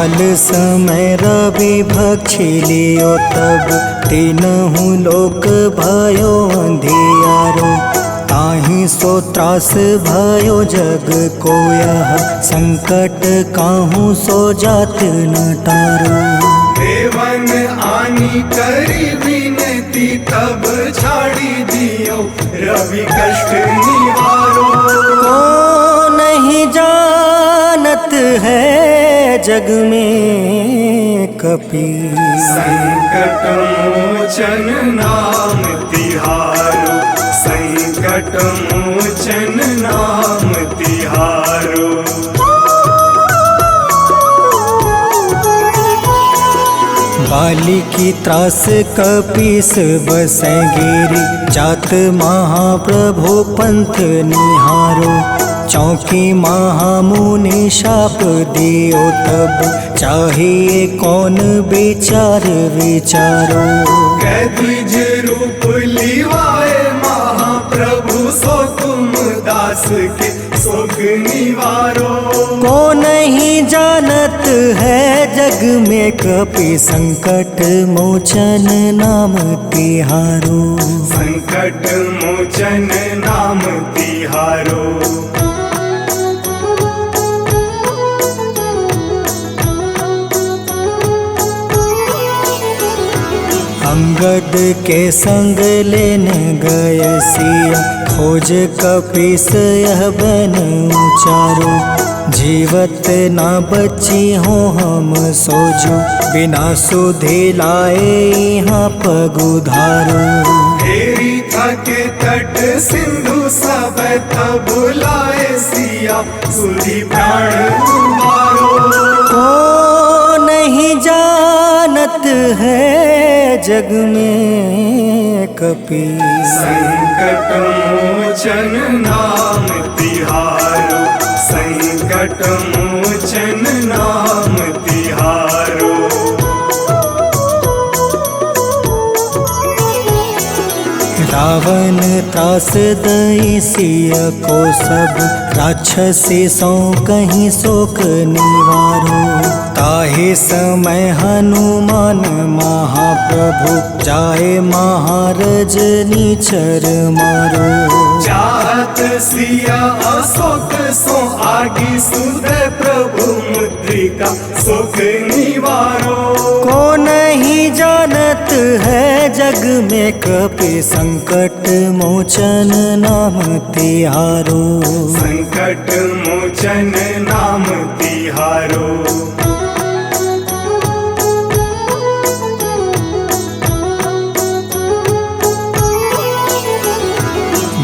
काल समय रवि भक्षी लियो तब तीनहु लोक भयो अंधियारो। ताहि सो त्रास भयो जग को यह संकट काहू सो जात न टारो। देवन आनी करी विनती तब छाड़ी दियो रवि कष्ट निवारो। को नहीं जानत है जग में कपि संकट मोचन नाम तिहारो। संकट मोचन नाम तिहारो। बाली की त्रास कपीस बसै गिरी जात महाप्रभु पंथ निहारो। चौकी महामुनि शाप दियो तब चाहिए कौन विचार विचारो। कैद्विज रूप लिवाए महाप्रभु सो तुम दास के शोक निवारो। को नहीं जानत है जग में कपि संकट मोचन नाम तिहारो। संकट मोचन नाम तिहारो। अंगद के संग लेने गए सिया खोज कपीस यह बन उचारो। जीवत ना बची हो हम सोजो बिना सुधि लाए यहाँ पग उधारो। हेरी थके तट सिंधु सब तब लाए सिया सुधि प्राण तुम्हारो। को नहीं जानत है जग में कपि संकट मोचन नाम तिहारो। संकट मोचन नाम तिहारो। रावण त्रास दई सिया को सब राक्षसी सो कहीं शोक निवारो। ताहि समय हनुमान महाप्रभु जाए महारज नीचर मारो। चाहत सिया अशोक सो आगी सुदय प्रभु मुद्रिका शोक निवारो। को नहीं जानत है जग में कपि संकट मोचन नाम तिहारो। संकट मोचन नाम तिहारो।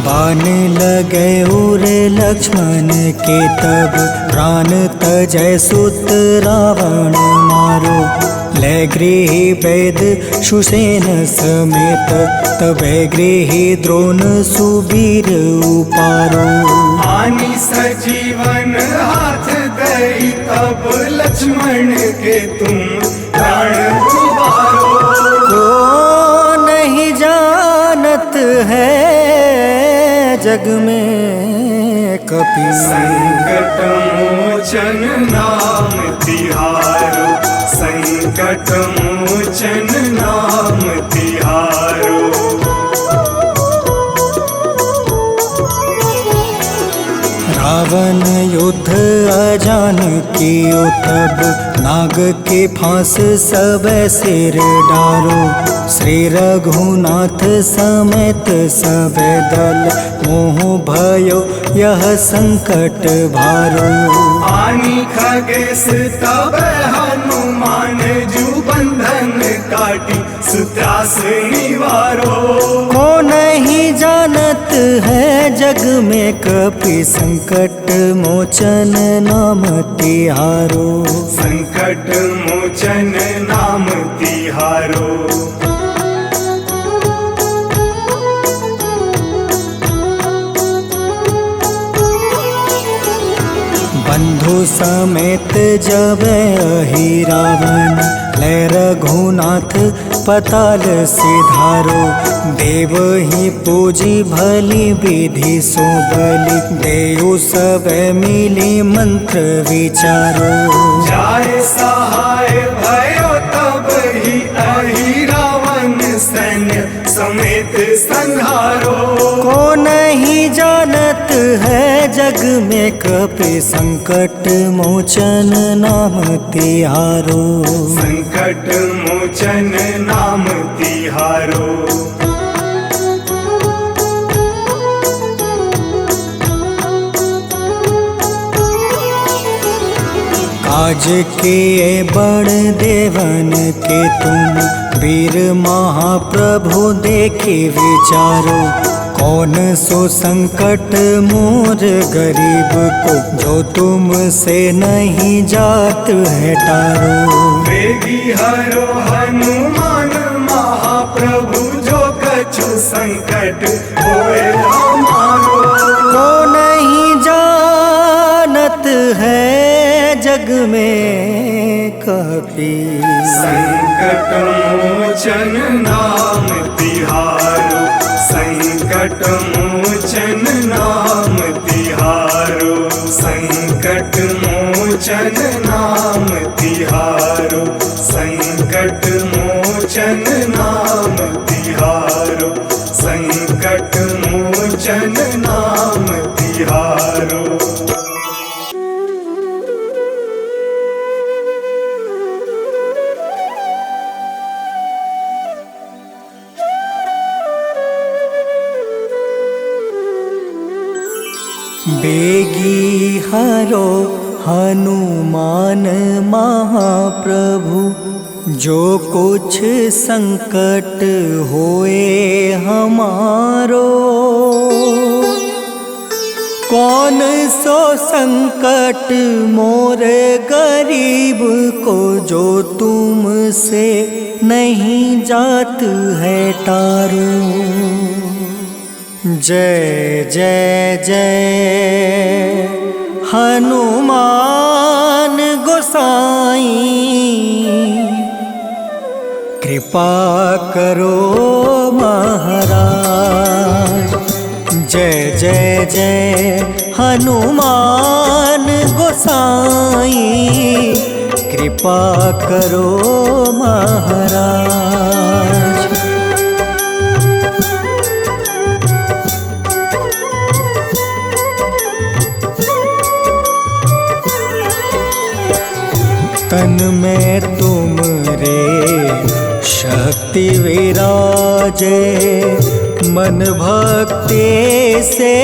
बाण लगे उर लक्ष्मण के तब प्राण तजय सुत रावण मारो। ले गृही वैद सुसेन समेत तबे गृही द्रोण सुबीर उपारो। आनी सजीवन हाथ दई तब लक्ष्मण के तुम प्राण उबारो। को नहीं जानत है जग में कपि संकट मोचन नाम तिहारो। संकट मोचन नाम तिहारो। रावण युद्ध अजान कियो तब नाग के फांस सब सिर डारो। श्री रघुनाथ समेत सब दल मोह भयो यह संकट भारो। आनी खगेश तब हनुमान जू बंधन काटी सुत्रास निवारो। को नहीं जानत है जग में कपि संकट मोचन नाम तिहारो। संकट मोचन नाम तिहारो। बंधु समेत जब अहि रावण ले रघुनाथ पताल सिधारो। देव ही पूजी भली विधि सो बलि, देव सब मिली मंत्र विचारो। जाय सहाय भयो तब ही अहि रावण सैन्य समेत संहारो। को नहीं जानत है जग में कपि संकट मोचन नाम तिहारो। संकट मोचन नाम तिहारो। काज किए बड़ देवन के तुम, वीर महाप्रभु देखे विचारो। कौन सो संकट मोर गरीब को, जो तुम से नहीं जात है टारो। वेगी हरो हनुमान महाप्रभु, जो कछु संकट होए हमारो। को नहीं जानत है जग में कपि, संकट मोचन नाम तिहारो। संकट मोचन नाम तिहारो। संकट मोचन नाम तिहारो। संकट मोचन नाम तिहारो। संकट मोचन नाम तिहारो। बेगी हरो हनुमान महाप्रभु, जो कुछ संकट होए हमारो। कौन सो संकट मोर गरीब को, जो तुम से नहीं जात है टारो। जय जय जय हनुमान गोसाई, कृपा करो महाराज। जय जय जय हनुमान गोसाई, कृपा करो महाराज। तन में तुम रे शक्ति विराजे, मन भक्ति से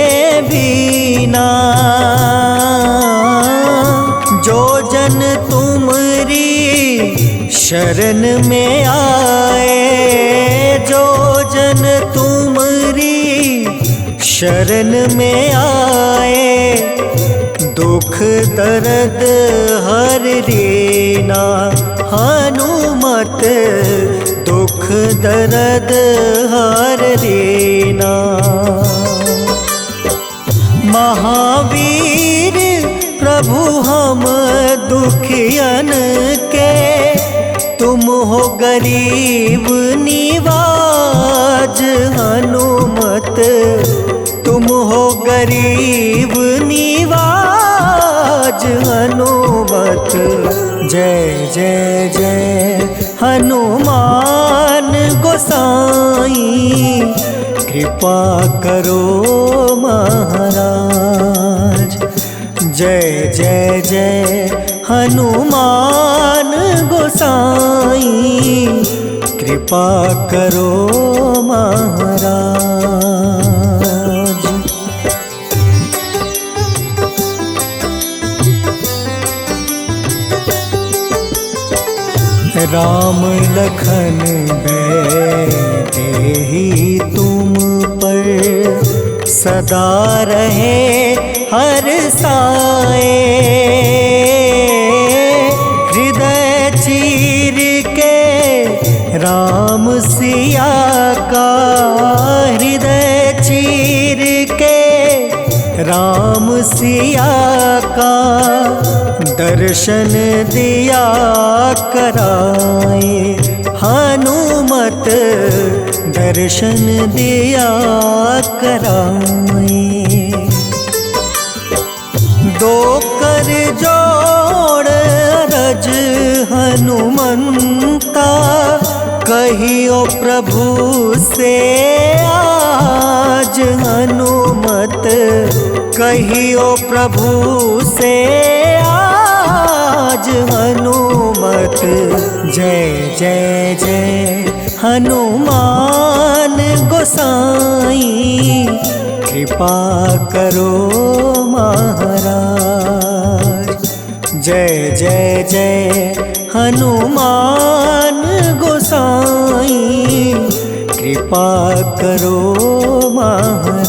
बीना। जो जन तुमरी शरण में आए, जो जन तुमरी शरण में आए, दुख दर्द हर लेना। हनुमत दुख दर्द हर लेना। महावीर प्रभु हम दुखियन के, तुम हो गरीब निवाज। हनुमत तुम हो गरीब निवाज। हनुमत जय जय जय हनुमान गोसाई, कृपा करो महाराज। जय जय जय हनुमान गोसाई, कृपा करो महाराज। राम लखन देहि तुम पर, सदा रहे हर साए। हृदय चीर के राम सिया का, हृदय चीर के राम सिया का, दर्शन दिया कराए। हनुमत दर्शन दिया कराए। दो कर जोड़ रज हनुमंता, कहियो प्रभु से आज हनुमत, कहियो प्रभु से आज हनुमत। जय जय जय हनुमान गोसाई, कृपा करो महाराज। जय जय जय हनुमान गोसाई, कृपा करो महाराज।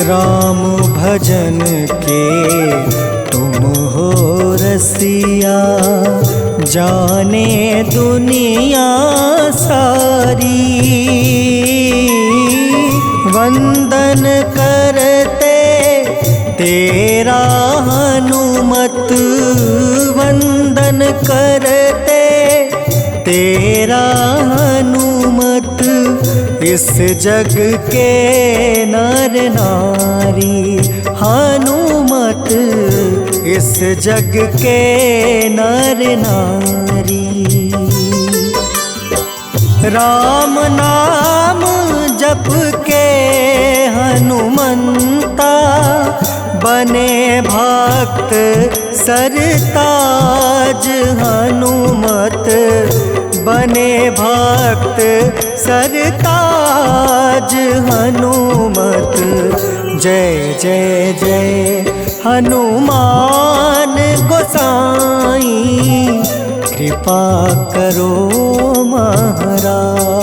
राम भजन के तुम हो रसिया, जाने दुनिया सारी। वंदन करते तेरा हनुमत, वंदन करते तेरा हनुमत। इस जग के नर नारी हनुमत, इस जग के नर नारी। राम नाम जप के हनुमंता, बने भक्त सरताज हनुमत, बने भक्त सरताज हनुमत। जय जय जय हनुमान गोसाई, कृपा करो महाराज।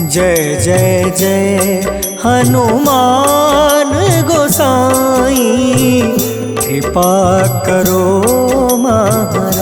जय जय जय हनुमान गोसाई, कृपा करो महाराज।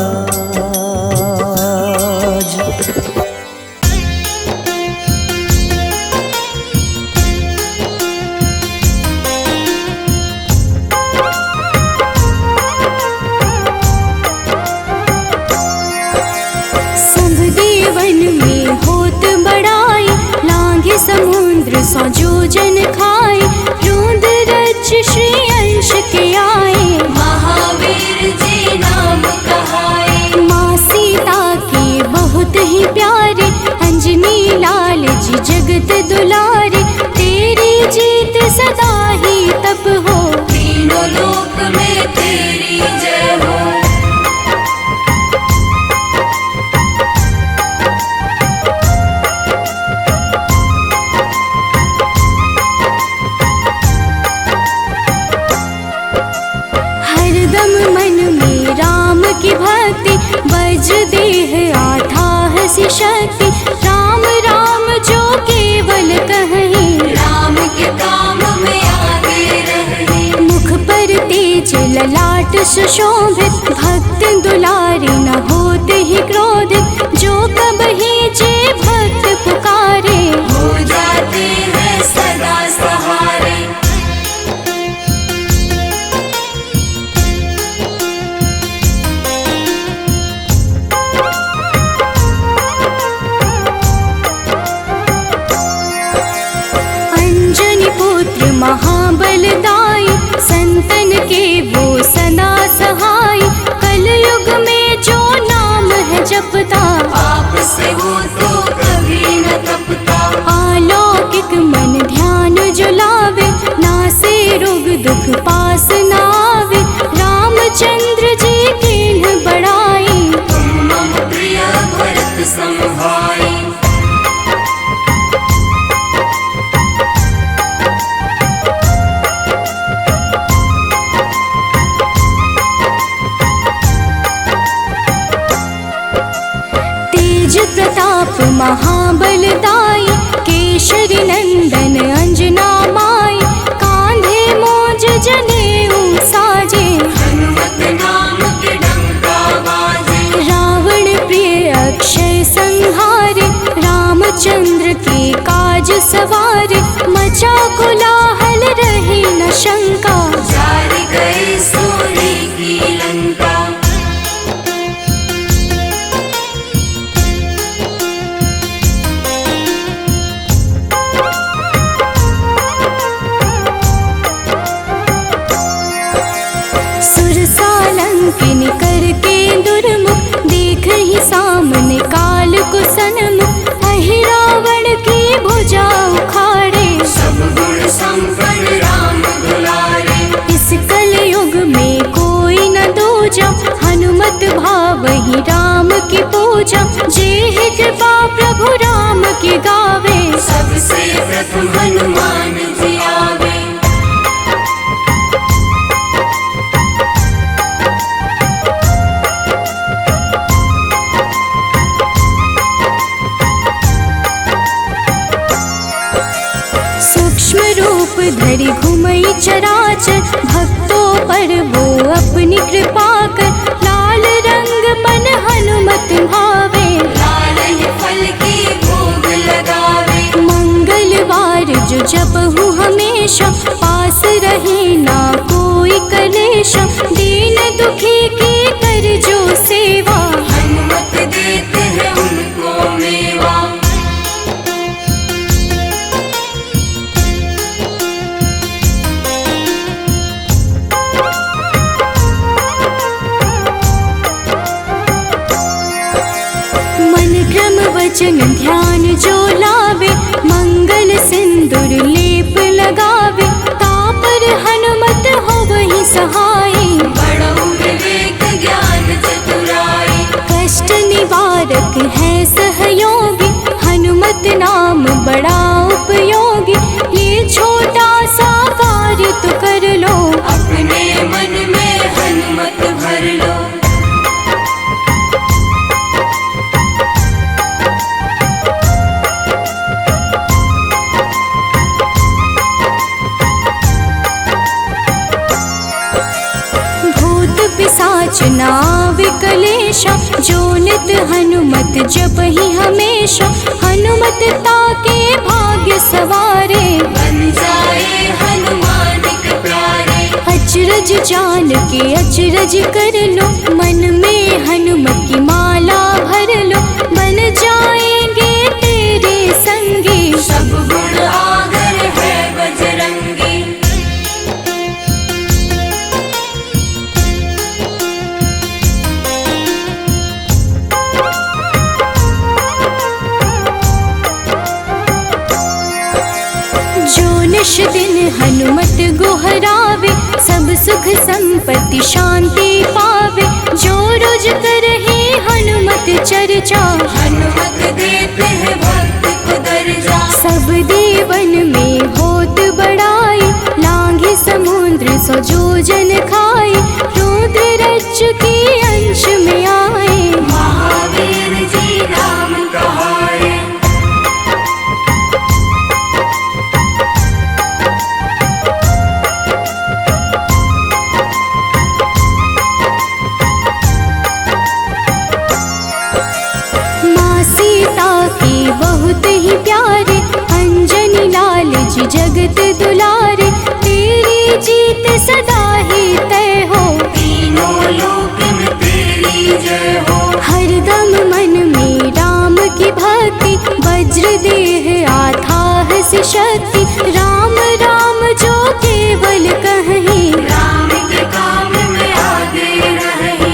समुद्र सौ जोजन खाए, रूंद रच श्री अंश के आए। महावीर जी नाम कहाए, माँ सीता के बहुत ही प्यारे, अंजनी लाल जी जगत दुलारे। तेरी जीत सदा ही तब हो, तीनों लोक में तेरी जय हो। मन में राम की भक्ति, बज देह आथाह सी शक्ति। राम राम जो केवल कहें, राम के काम में आगे रहें। मुख पर तेज ललाट सुशोभित, भक्त दुलारे न होते ही क्रोधित। जो कबहि जे भक्त पुकारे, हो जाते हैं सदा सहारे। महाबलदाई, संतन के वो सदा सहाय। कलयुग में जो नाम है जपता, पाप से वो तो कभी न तपता। अलौकिक मन ध्यान जो लावे, नासे रोग दुख पास न आवे। रामचंद्र जी किन्ह बड़ाई, तुम मम प्रिय भरत सम भाई। किन करके दुर्मुख, देख ही सामने काल को सन्मुख, अहि रावण की भुजा उखाड़े, सब गुण संपन्न राम दुलारे। इस कलयुग में कोई न दूजा, हनुमत भावहि राम की पूजा, जेहि कृपा प्रभु राम की गावे, सबसे प्रथम हनुमान जी आवे। सूक्ष्म रूप धरि घुमई चराचर, भक्तों पर वो अपनी कृपा कर, लाल रंग मन हनुमत भावे, लाल ही फल की भोग लगावे। मंगलवार जो जपहु हमेशा, पास रहे ना कोई कलेशा, दीन दुखी की कर जो सेवा, हनुमत देते हैं उनको मेवा। मन क्रम वचन ध्यान जो लावे, मंगल सिंदूर लेप लगावे, तापर हनुमत हो वही सहाय, बड़ो विवेक ज्ञान चतुराई। कष्ट निवारक है सहयोगी, हनुमत नाम बड़ा उपयोगी, ये छोटा सा कार्य तो कर लो, अपने मन में हनुमत भर लो। भूत पिशाच नाव कलेशा, जो नित हनुमत जप ही हमेशा, हनुमत ताके भाग्य सवारे, बन जाए हनुमान के प्यारे। अचरज जान के अचरज कर लो, मन में हनुमत की माला भर लो, बन जाएंगे तेरे संगी, सब गुण आगर है बजरंगी। जो निश दिन हनुमत गोहरावे, सब सुख संपत्ति शांति पावे, जो रोज करहे हनुमत चर्चा, हनुमत देते हैं भक्त को दर्जा। सब देवन में होत बड़ाई, लांघे समुद्र सो जो जन खाए, रुद्र रज के अंश में आए, महावीर जी नाम कहाए। माँ सीता के बहुत ही प्यारे, अंजनी लाल जी जगत दुलारे, तेरी जीत सदा ही तय हो, तीनों लोक में तेरी जय हो। हरदम मन में राम की भक्ति, वज्र देह आथाह से शक्ति, राम राम जो केवल कहीं, राम के काम में आगे रहे।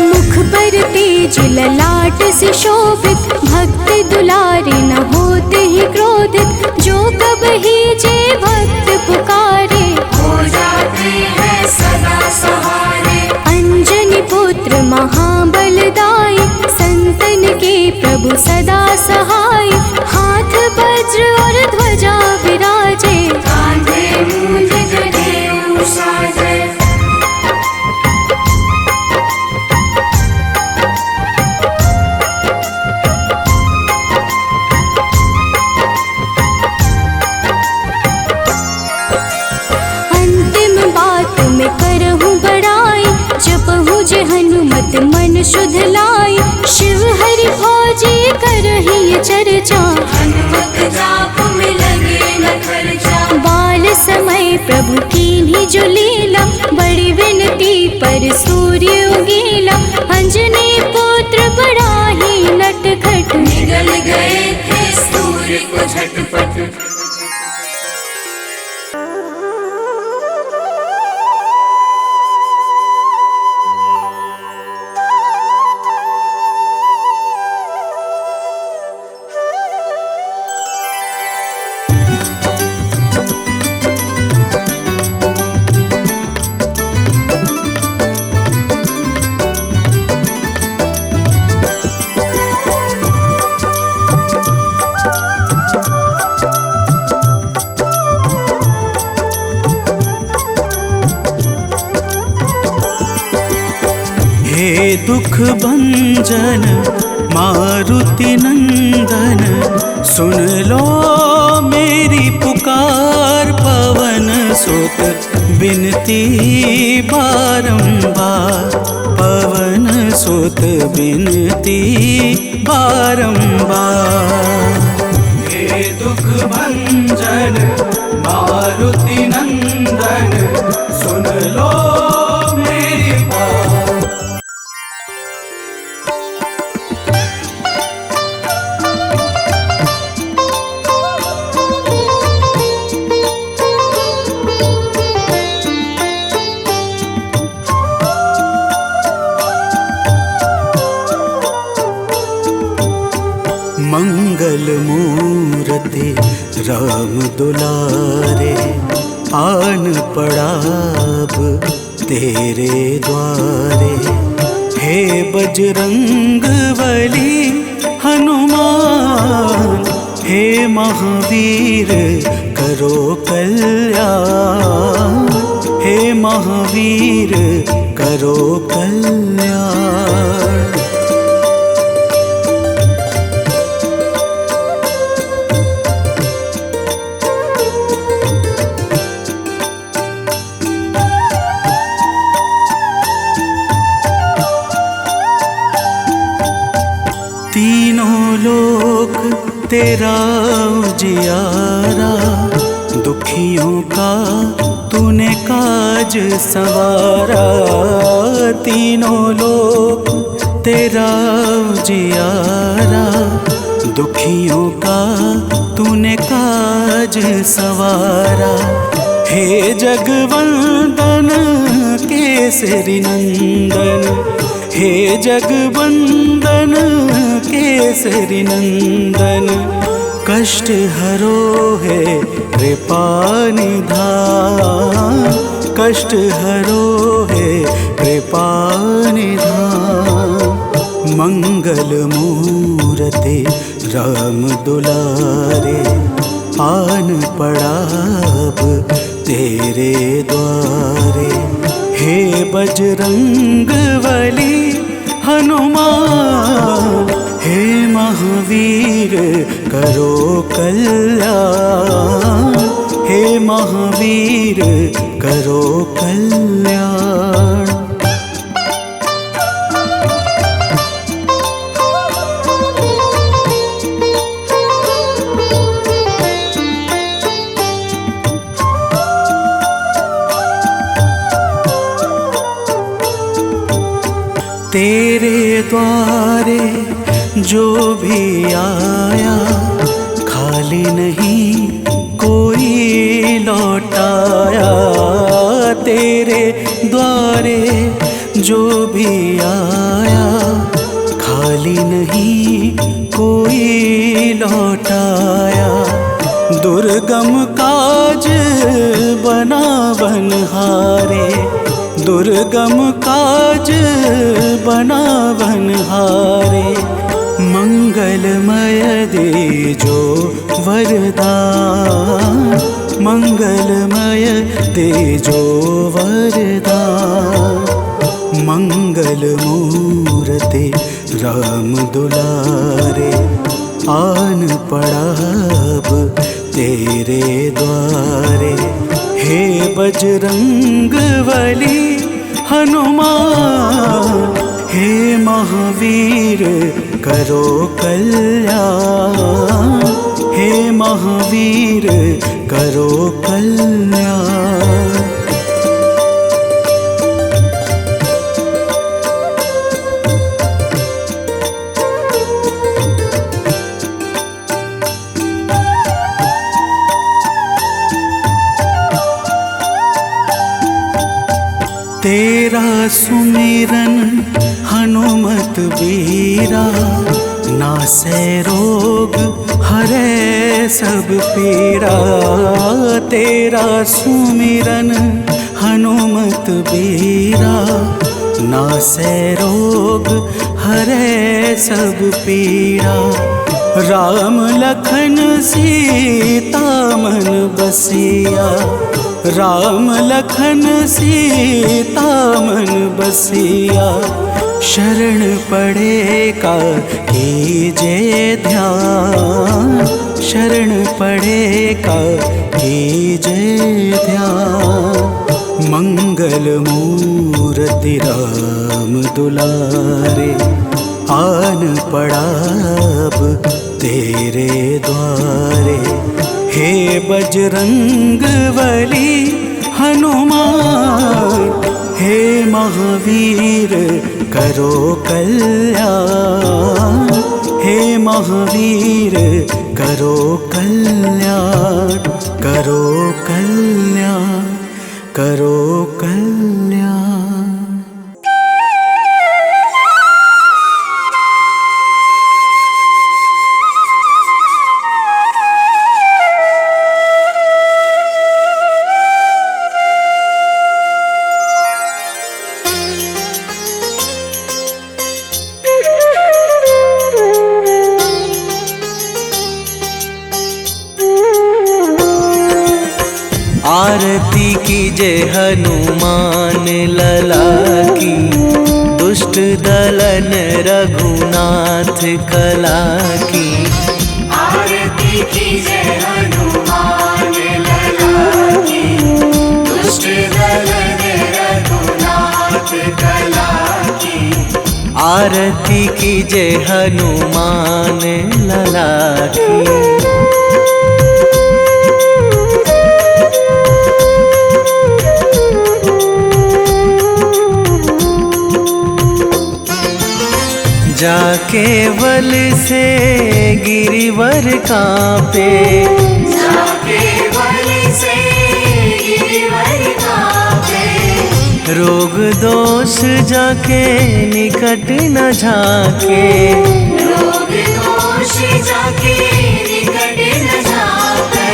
मुख पर तेज ललाट से शोभित, भक्त दुलारे न होते ही क्रोधित, जो कब ही जे भक्त पुकारे, हो जाते हैं सदा सहारे। अंजनी पुत्र महाबलदाई, संतन के प्रभु सदा सहाय, हाथ वज्र और ध्वजा विराजे, कांधे मूंज जनेऊ साजे। अंतिम बात में करहूँ बड़ाई, जपहु जे हनुमत मन शुद्ध लाई, शिव हरि फौजी करहि ये चर्चा, हनुमत जाप में लगे न खर्चा। बाल समय प्रभु कीन्ही जो लीला, बड़ी विनती पर सूर्य उगेला। अंजनी पुत्र बड़ा ही नटखट, निगल गए थे सूर्य को झटपट। हे दुख भंजन मारुति नंदन, सुन लो मेरी पुकार। पवन सुत बिनती बारंबार, पवन सुत बिनती बारंबार। हे दुख भंजन मारुति नंदन, सुन लो मेरी बात। मंगल मूर्ति राम दुलारे, आन पड़ा अब तेरे द्वारे। हे बजरंग बली हनुमान, हे महावीर करो कल्याण, हे महावीर करो कल्याण। तीनों लोक तेरा उजियारा, दुखियों का तूने काज संवारा। तीनों लोक तेरा उजियारा, दुखियों का तूने काज संवारा। हे जगवंदन केसरी नंदन, हे जगवंदन केसरी नंदन। कष्ट हरो है कृपा निधान, कष्ट हरो है कृपा निधान। मंगल मूर्ति राम दुलारे, आन पड़ा अब तेरे द्वारे। हे बजरंग बली हनुमान, हे महावीर करो कल्याण, हे महावीर करो कल्याण। तेरे द्वारे जो भी आया, खाली नहीं कोई लौटाया। तेरे द्वारे जो भी आया, खाली नहीं कोई लौटाया। दुर्गम काज बना बनहारे, दुर्गम काज बना बनहारे। मंगलमय दे जो वरदान, मंगलमय दे जो वरदान। मंगल मूर्ति राम दुलारे, आन पड़ा अब तेरे द्वारे। हे बजरंग बली हनुमान, हे महावीर करो कल्याण, हे महावीर करो कल्याण। तेरा सुमिरन हनुमत बीरा, नासै रोग हरे सब पीरा। तेरा सुमिरन हनुमत बीरा, नासै रोग हरे सब पीरा। राम लखन सीता मन बसिया, राम लखन सीता मन बसिया। शरण पड़े का कीजे ध्यान, शरण पड़े का कीजे ध्यान। मंगल मूर्ति राम दुलारे, आन पड़ा अब तेरे द्वारे। हे बजरंग बली हनुमान, हे महावीर करो कल्याण। हे महावीर करो कल्याण, करो कल्याण, करो कल्याण। आरती कीजे हनुमान लला की, दुष्ट दलन रघुनाथ कला की। आरती कीजे हनुमान लला की, दुष्ट दलन रघुनाथ कला की। आरती कीजे हनुमान लला की। जाके बल से गिरिवर कांपे, जाके बल से गिरिवर कांपे। रोग दोष जाके निकट न झाके, रोग दोष जाके निकट न झाके।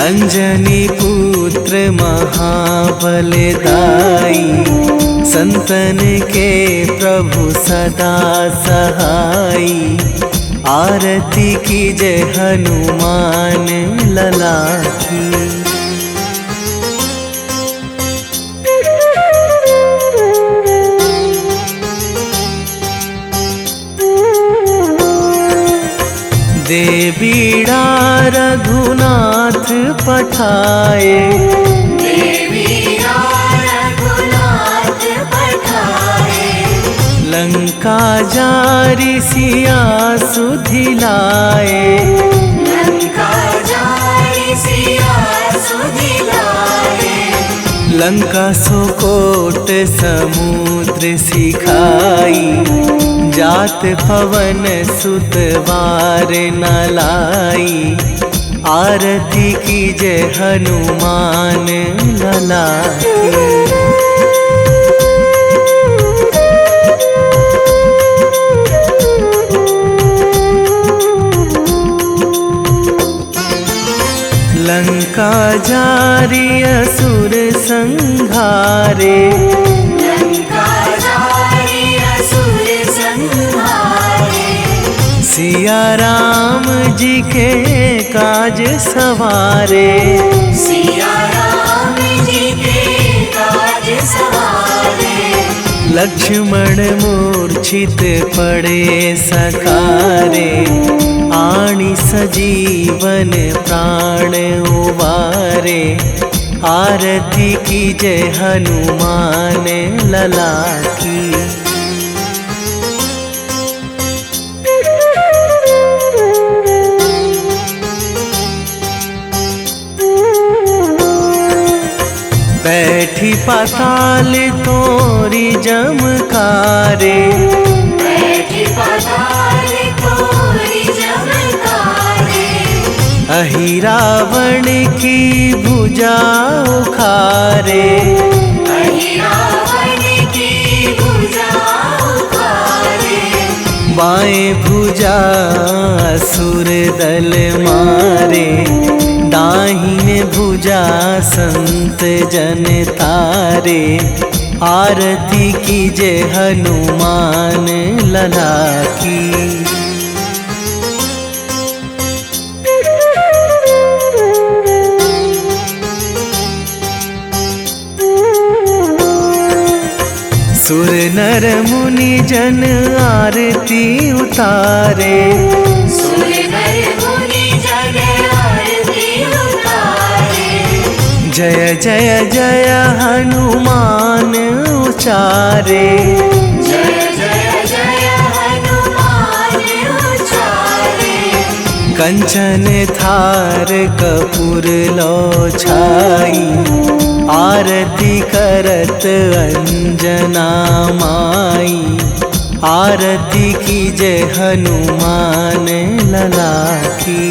अंजनी पुत्र महाबल दाई, संतन के प्रभु सदा सहाई। आरती कीजे हनुमान लला की। दे बीड़ा रघुनाथ पठाए, लंका जारी सिया सुधिलाए, लंका जारी सिया सुधिलाए। लंका सुकोट समुद्र सिखाई, जात पवन सुत वार न लाई। आरती कीजे हनुमान लला की। लंका जारी असुर संहारे, लंका जारी असुर संहारे। सिया राम जी के काज सवारे, सिया राम जी के काज सवारे। लक्ष्मण मूर्छित पड़े सकारे, आणी सजीवन प्राण उबारे। आरती कीजे हनुमान लला की। बैठी पाताल तोरी जमकारे, बैठी पाताल तोरी जमकारे। अहि रावण की भुजा उखारे, अहि रावण बाएं भुजा असुर दल मारे, दाहिने भुजा संत जन तारे। आरती कीजे हनुमान लला की। सुर नर मुनि जन आरती उतारे, सुर नर मुनि जन आरती उतारे। जय जय जय हनुमान उचारे। जय जय जय हनुमान उचारे। कंचन थार कपूर लो छाई, आरती करत अंजना माई। आरती कीजे हनुमान लला की।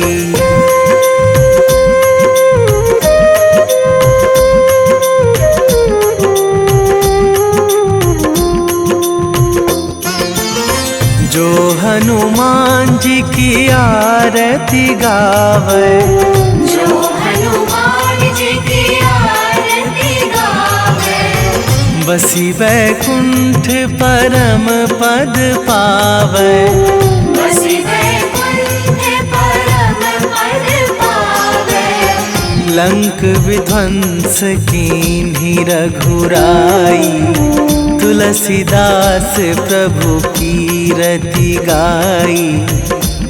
जो हनुमान जी की आरती गावे, जो हनुमान जी की आरती गावे। बसी बैकुंठ परम पद पावे। बसी बैकुंठ परम पद पावे। लंक विध्वंस कीन्ही रघुराई, तुलसीदास प्रभु कीरति गाई।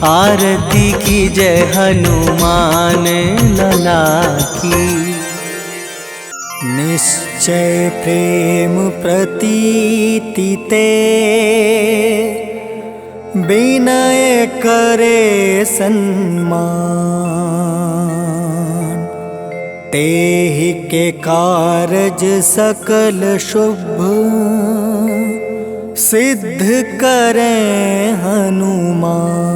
आरती कीजय हनुमान लला की। निश्चय प्रेम प्रतीति ते, विनय करे सन्मान। तेहि के कारज सकल शुभ, सिद्ध करें हनुमान।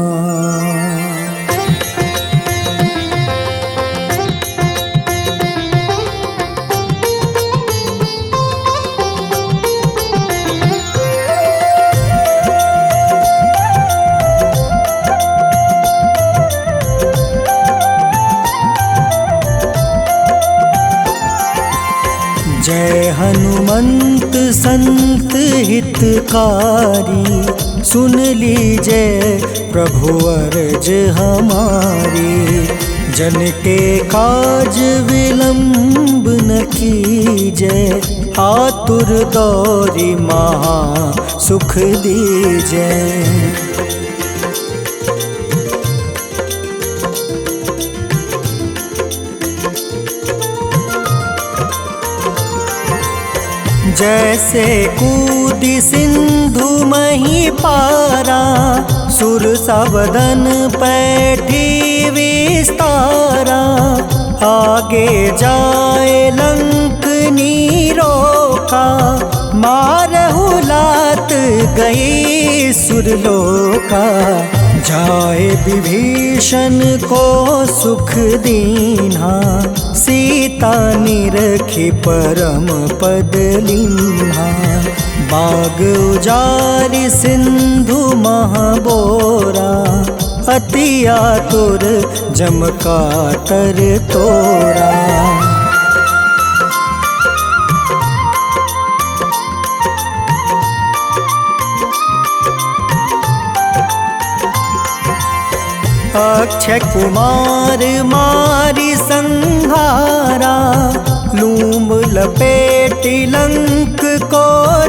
जय हनुमंत संत हितकारी, सुन लीजय प्रभु अर्ज हमारी। जन के काज विलंब न कीजय, आतुर दौरी महा सुख दीजय। जैसे कूदी सिंधु मही पारा, सुर सबदन पैठी विस्तारा। आगे जाए लंक नीरोका, मारहु लात गई सुरलोका। जाए विभीषण को सुख दीन्हा, सीता निरखी परम पद लीन्हा। बाग उजारि सिंधु महाबोरा, अति आतुर जम कातर तोरा। अक्षय कुमार मारी संहारा, लूम लपेटी लंक को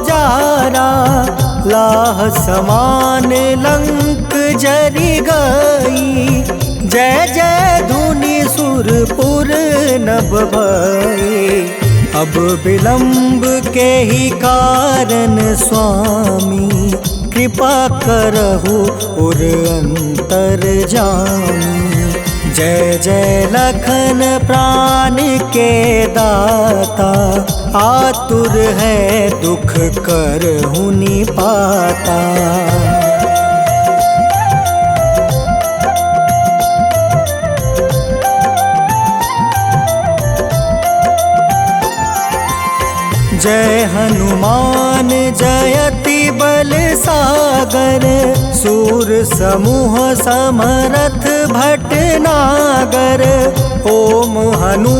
जारा। लाह समान लंक जरी गई, जय जय धुनि सुरपुर नभ भई। अब विलंब के ही कारण स्वामी, कृपा करहु उर अंतर जामी। जय जय लखन प्राण के दाता, आतुर है दुख करहु निपाता। जय हनुमान जयति बल सागर, सूर समूह समरथ भटनागर। ओम हनु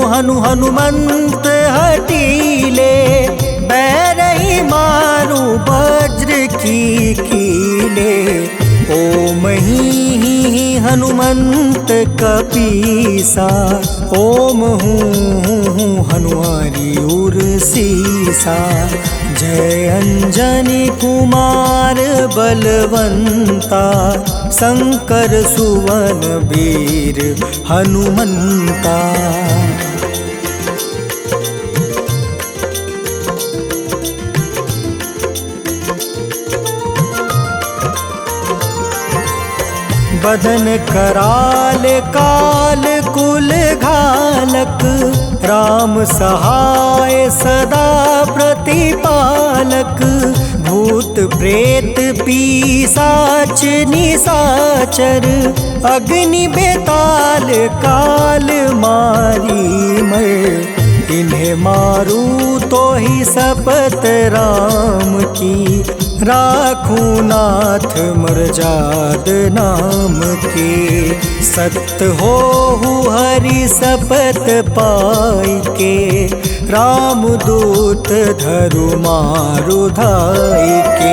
हनु हनुमंत हटीले, बैरही मारू वज्र की कीले। ओम ही हनुमंत कपीसा, ओम हूँ हनुमारी उर सीसा। जय अंजनी कुमार बलवंता, शंकर सुवन वीर हनुमंता। बदन कराल काल कुल घालक, राम सहाय सदा प्रतिपालक। भूत प्रेत पिशाच निशाचर, अग्नि बेताल काल मारी मर। इन्हें मारू तो ही शपथ राम की, राखूं नाथ मर्जाद नाम के। सत्य हो हरि शपथ पाई के, राम दूत धरु मारु धाई के।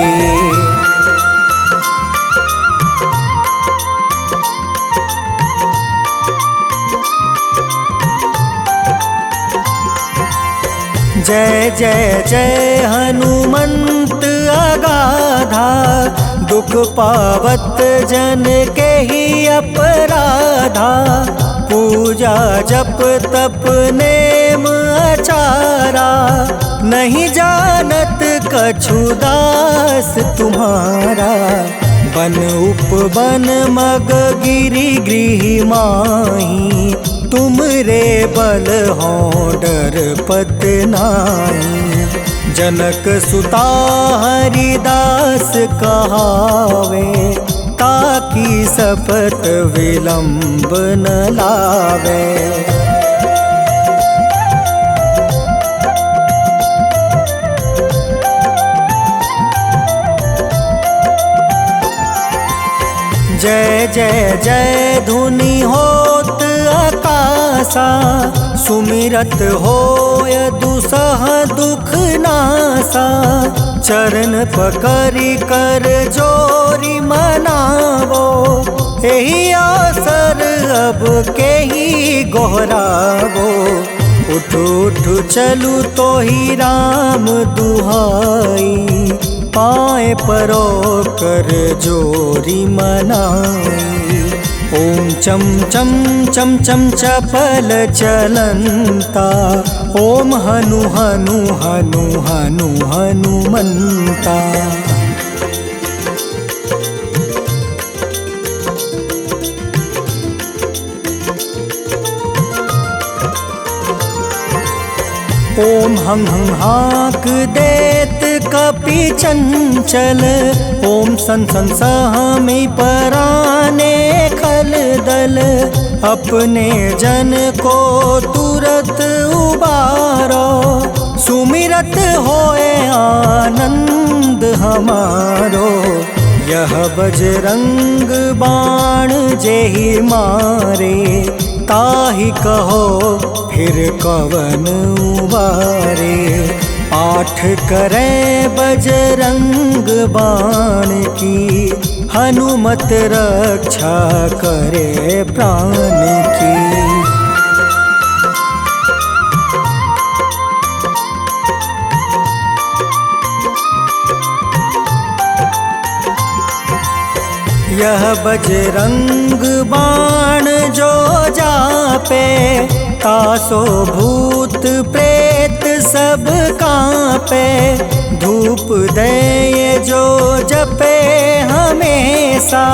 जय जय जय हनुमंत अगाधा, दुख पावत जन के ही अपराधा। पूजा जप तप नेम आचारा, नहीं जानत कछु दास तुम्हारा। बन उपवन मग गिरि गृह माही, तुम रे बल हो डर पत नाई। जनक सुता हरिदास कहावे, ताकि शपथ विलंब न लावे। जय जय जय धुनि होत आकाशा, सुमिरत होय दुसह दुख नासा। चरण पकड़ि कर जोरी मनावो, एही आसर अब के ही गोहरावो। उठ उठ चलू तो ही राम दुहाई, पाए परो कर जोरी मनाई। ओम चम चम चम चम चपल चलंता, ओम हनु हनु हनु हनु हनुमंता। ओम हं हं हाक देत कपि चंचल, ओम सन सन सहमी पराने खल दल। अपने जन को तुरत उबारो, सुमिरत होए आनंद हमारो। यह बजरंग बाण जेहि मारे, ताहि कहो फिर कवन उबारे। पाठ करें बजरंग बाण की, हनुमत रक्षा करे प्राण की। यह बजरंग बाण जो जापे, तासो भूत प्रेत सब कांपे। धूप दे जो जपे हमेशा,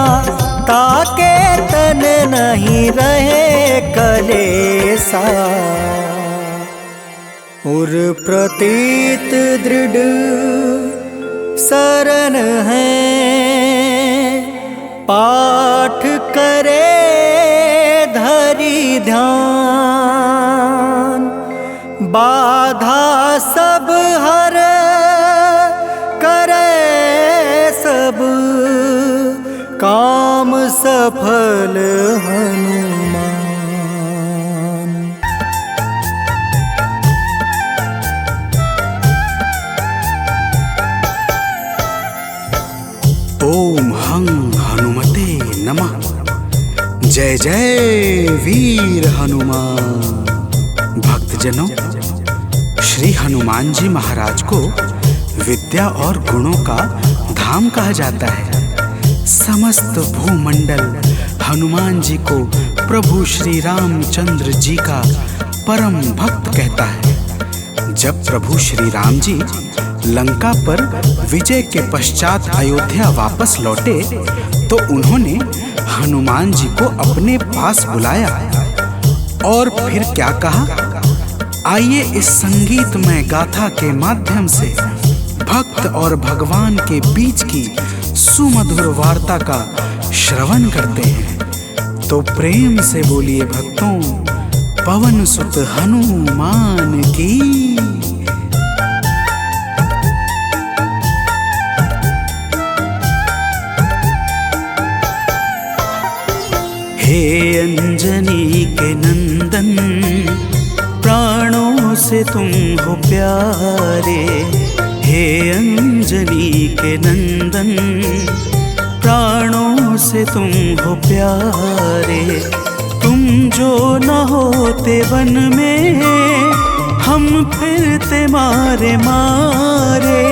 ताके तन नहीं रहे कलेसा। उर प्रतीत दृढ़ शरण है, पाठ करे ध्यान। बाधा सब काम सफल हनुमान। ओम हं हनुमते नमः। जय जय वीर हनुमान। भक्तजनों, श्री हनुमान जी महाराज को विद्या और गुणों का धाम कहा जाता है। समस्त भूमंडल हनुमान जी को प्रभु श्री रामचंद्र जी का परम भक्त कहता है। जब प्रभु श्री राम जी लंका पर विजय के पश्चात अयोध्या वापस लौटे तो उन्होंने हनुमान जी को अपने पास बुलाया और फिर क्या कहा, आइए इस संगीतमय गाथा के माध्यम से भक्त और भगवान के बीच की सुमधुर वार्ता का श्रवण करते हैं। तो प्रेम से बोलिए भक्तों, पवन सुत हनुमान की। हे अंजनी के नंदन, प्राणों से तुम हो प्यारे। हे अंजनी के नंदन, प्राणों से तुम हो प्यारे। तुम जो न होते वन में, हम फिरते मारे मारे।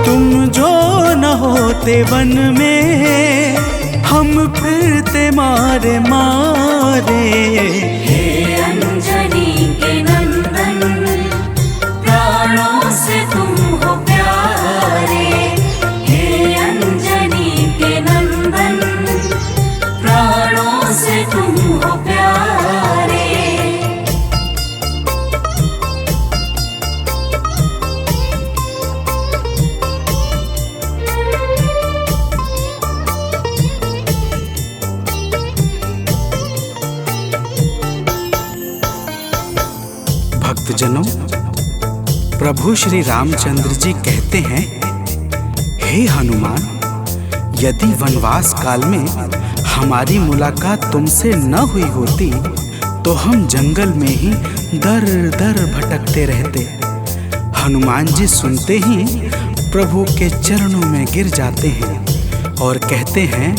तुम जो न होते वन में, हम फिरते मारे मारे। हे अंजनी के नंदन, प्राणों से तुम हो प्यारे। हे अंजनी के नंदन, प्राणों से तुम हो प्यारे। भक्तजनों, प्रभु श्री रामचंद्र जी कहते हैं, हे हनुमान, यदि वनवास काल में हमारी मुलाकात तुमसे न हुई होती तो हम जंगल में ही दर दर भटकते रहते। हनुमान जी सुनते ही प्रभु के चरणों में गिर जाते हैं और कहते हैं,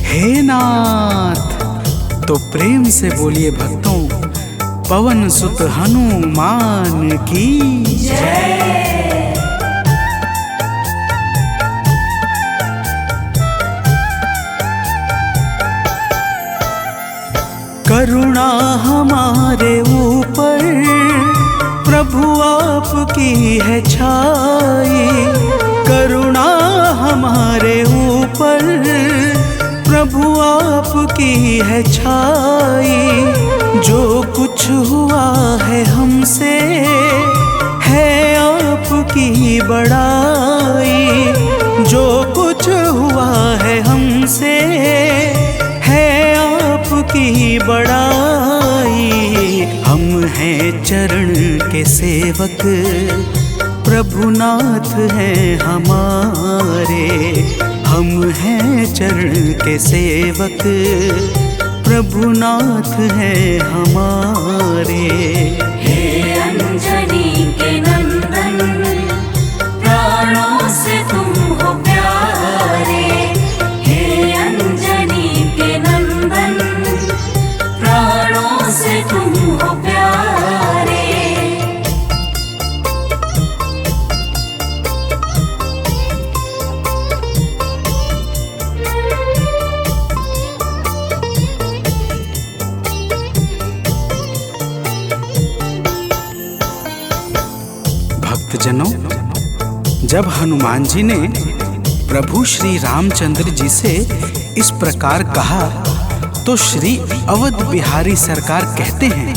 हे नाथ। तो प्रेम से बोलिए भक्तों, पवन सुत हनुमान की जय। करुणा हमारे ऊपर प्रभु आपकी है छाई। करुणा हमारे ऊपर प्रभु आपकी है छाई। जो कुछ हुआ है हमसे है आपकी बड़ाई। जो कुछ हुआ है हमसे है आपकी बड़ाई। हम हैं चरण के सेवक, प्रभुनाथ हैं हमारे। हम हैं चरण के सेवक, प्रभुनाथ हैं हमारे। हे अंजनी के नंदन, प्राणों से तुम हो प्यारे। हे अंजनी के नंदन, प्राणों से तुम हो प्यारे। भक्तजनों, जब हनुमान जी ने प्रभु श्री रामचंद्र जी से इस प्रकार कहा तो श्री अवध बिहारी सरकार कहते हैं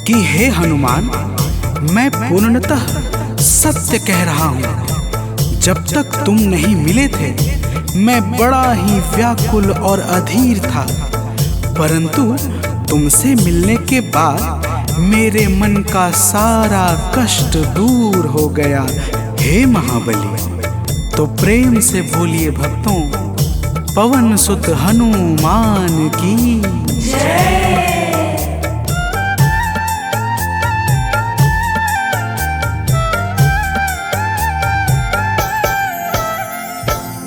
कि हे हनुमान, मैं पूर्णतः सत्य कह रहा हूँ। जब तक तुम नहीं मिले थे मैं बड़ा ही व्याकुल और अधीर था, परंतु तुमसे मिलने के बाद मेरे मन का सारा कष्ट दूर हो गया। हे महाबली, तो प्रेम से बोलिए भक्तों, पवन सुत हनुमान की।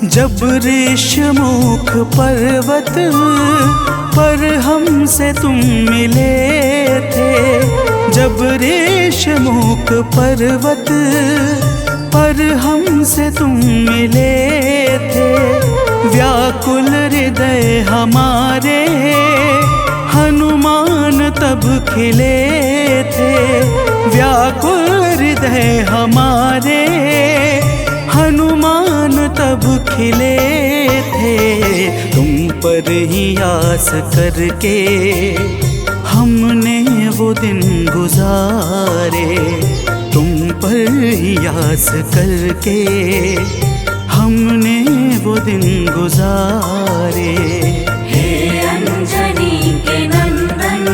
जब ऋषमुख पर्वत पर हमसे तुम मिले थे, जब ऋषमुख पर्वत पर हमसे तुम मिले थे, व्याकुल हृदय हमारे हनुमान तब खिले थे, व्याकुल हृदय हमारे हनुमान तब खिले थे। तुम पर ही आस करके हमने वो दिन गुजारे, तुम पर ही आस करके हमने वो दिन गुजारे। हे अंजनी के नंदन,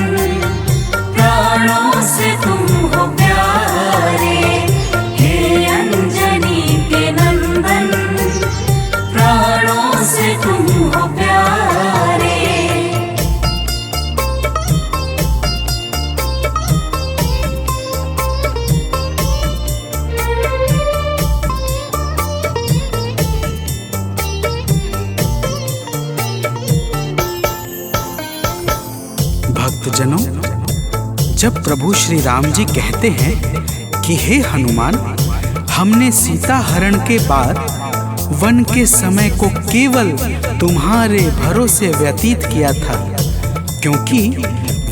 प्राणों से तुम हो प्यारे। हे अंजनी के नंदन, प्राणों से तुम हो प्यारे। भक्तजनों, जब प्रभु श्री राम जी कहते हैं कि हे हनुमान, हमने सीता हरण के बाद वन के समय को केवल तुम्हारे भरोसे व्यतीत किया था, क्योंकि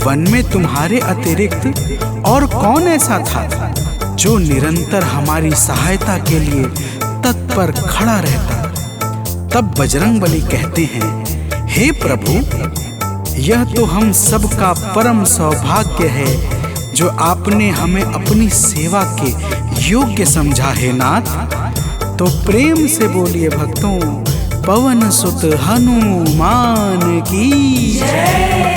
वन में तुम्हारे अतिरिक्त और कौन ऐसा था जो निरंतर हमारी सहायता के लिए तत्पर खड़ा रहता। तब बजरंगबली कहते हैं, हे प्रभु, यह तो हम सबका परम सौभाग्य है जो आपने हमें अपनी सेवा के योग्य समझा है नाथ। तो प्रेम से बोलिए भक्तों, पवन सुत हनुमान की जय।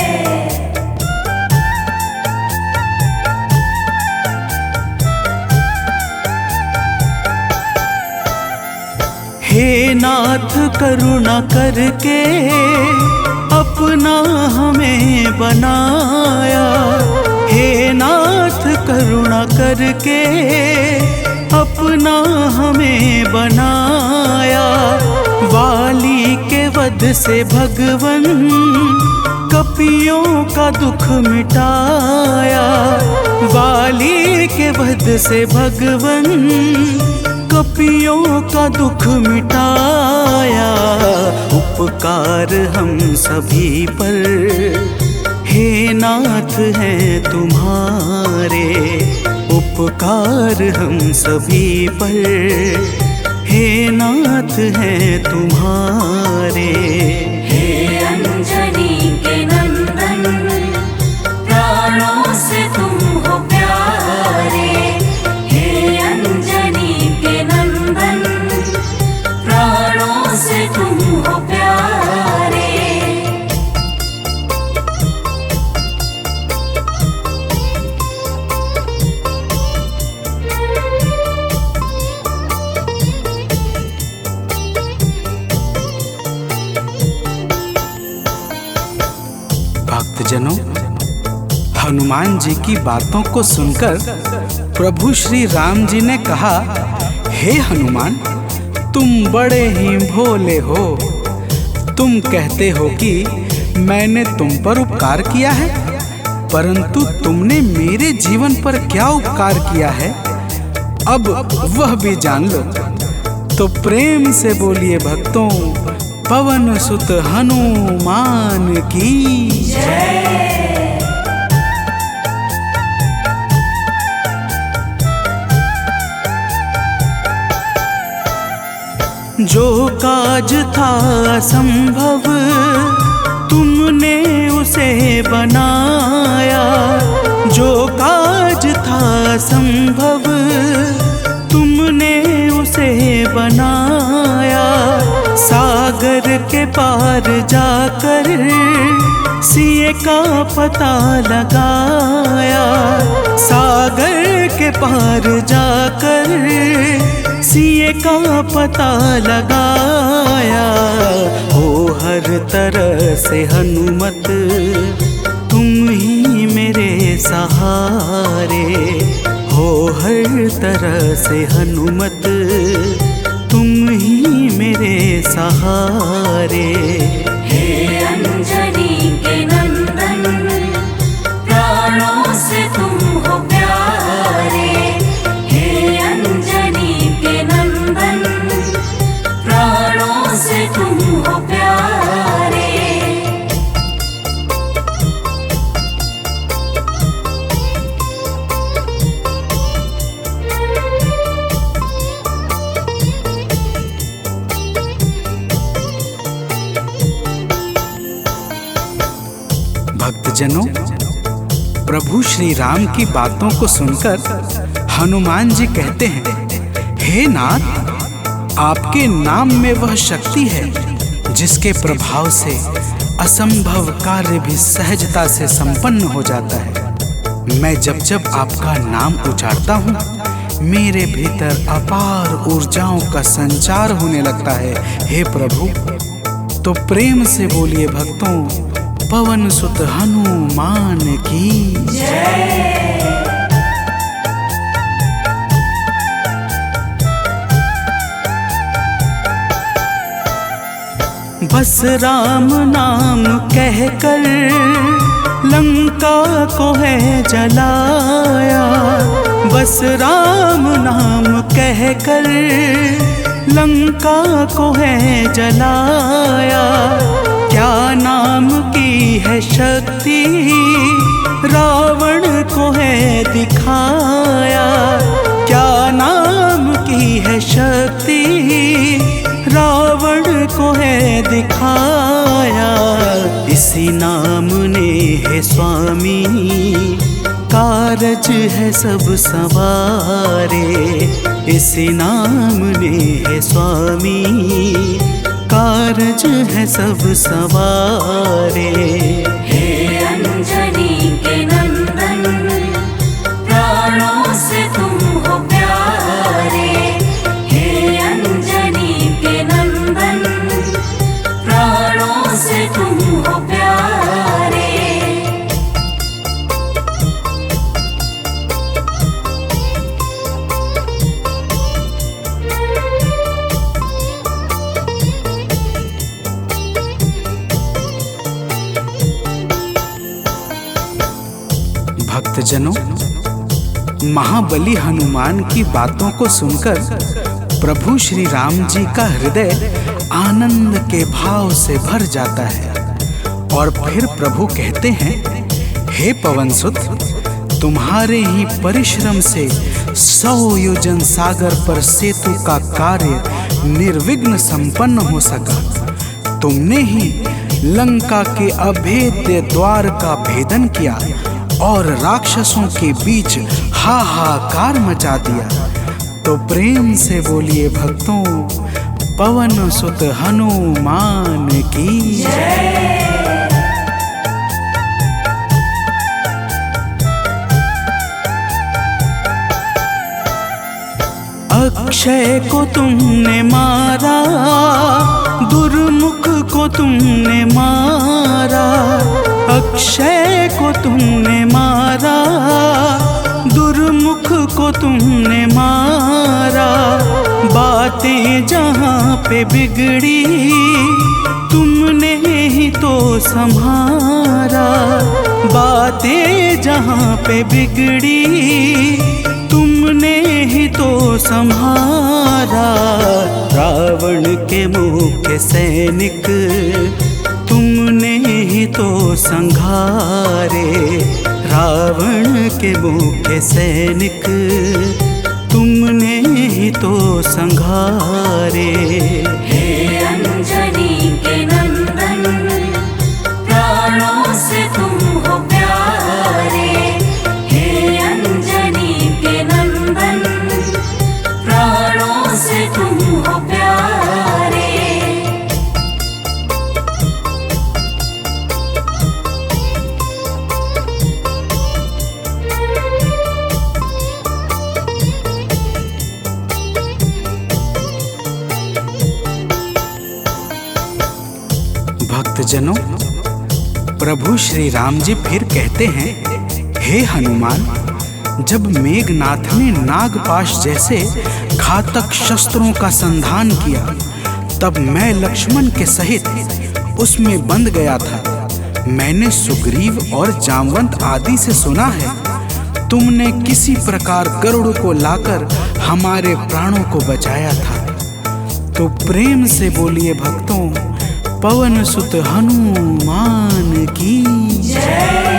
हे नाथ करुणा करके अपना हमें बनाया, हे नाथ करुणा करके अपना हमें बनाया। वाली के वध से भगवन कपियों का दुख मिटाया, वाली के वध से भगवन कपियों का दुख मिटाया। उपकार हम सभी पर हे नाथ हैं तुम्हारे, उपकार हम सभी पर हे नाथ हैं तुम्हारे। हे अंजनी के नंदन, प्राणों से तुम हो प्यारे। हे अंजनी के नंदन, प्राणों से तुम हो प्यारे। भक्तजनों, हनुमान जी की बातों को सुनकर प्रभु श्री राम जी ने कहा, हे हनुमान, तुम बड़े ही भोले हो। तुम कहते हो कि मैंने तुम पर उपकार किया है, परंतु तुमने मेरे जीवन पर क्या उपकार किया है, अब वह भी जान लो। तो प्रेम से बोलिए भक्तों, पवन सुत हनुमान की जय। जो काज था असंभव तुमने उसे बनाया, जो काज था असंभव तुमने उसे बनाया। सागर के पार जाकर सिए का पता लगाया, सागर के पार जाकर सिए का पता लगाया। हो हर तरह से हनुमत तुम ही मेरे सहारे। हो हर तरह से हनुमत तुम ही मेरे सहारे। हे अंजनी के नंदन, प्राणों से तुम हो प्यारे। हे अंजनी के नंदन, प्राणों से तुम हो प्यारे। भक्तजनों, प्रभु श्री राम की बातों को सुनकर हनुमान जी कहते हैं, हे नाथ, आपके नाम में वह शक्ति है जिसके प्रभाव से असंभव कार्य भी सहजता से संपन्न हो जाता है। मैं जब जब आपका नाम उचारता हूँ, मेरे भीतर अपार ऊर्जाओं का संचार होने लगता है। हे प्रभु, तो प्रेम से बोलिए भक्तों, पवन सुत हनुमान की जय। बस राम नाम कहकर लंका को है जलाया। बस राम नाम कहकर लंका को है जलाया। क्या नाम की है शक्ति रावण को है दिखाया। क्या नाम की है शक्ति रावण को है दिखाया। इसी नाम ने है स्वामी कारज है सब सवारे। इसी नाम ने है स्वामी कारज है सब सवारे। हे अंजनी के नंदन, प्राणों से तुम हो प्यारे। हे अंजनी के नंदन, प्राणों से तुम हो प्यारे। भक्तजनों, महाबली हनुमान की बातों को सुनकर प्रभु श्री राम जी का हृदय आनंद के भाव से भर जाता है। और फिर प्रभु कहते हैं, हे पवनसुत, तुम्हारे ही परिश्रम से 100 योजन सागर पर सेतु का कार्य निर्विघ्न संपन्न हो सका। तुमने ही लंका के अभेद्य द्वार का भेदन किया और राक्षसों के बीच हाहाकार मचा दिया। तो प्रेम से बोलिए भक्तों, पवन सुत हनुमान की जय। अक्षय को तुमने मारा, दुर्मुख को तुमने मारा। अक्षय को तुमने मारा, दुर्मुख को तुमने मारा। बातें जहाँ पे बिगड़ी तुमने ही तो संहारा। बातें जहाँ पे बिगड़ी तुमने ही तो संहारा। रावण के मुख्य सैनिक तुमने ही तो संघारे। रावण के मुख्य सैनिक तुमने ही तो संघारे। हे अंजनी के नंदन, प्राणों से तुम हो प्यारे। हे अंजनी के नंदन, प्राणों से तुम हो प्यारे। भक्तजनों, प्रभु श्री राम जी फिर कहते हैं, हे हनुमान, जब मेघनाथ ने नागपाश जैसे घातक शस्त्रों का संधान किया, तब मैं लक्ष्मण के सहित उसमें बंध गया था। मैंने सुग्रीव और जामवंत आदि से सुना है, तुमने किसी प्रकार गरुड़ को लाकर हमारे प्राणों को बचाया था। तो प्रेम से बोलिए भक्तों, पवन सुत हनुमान की जय।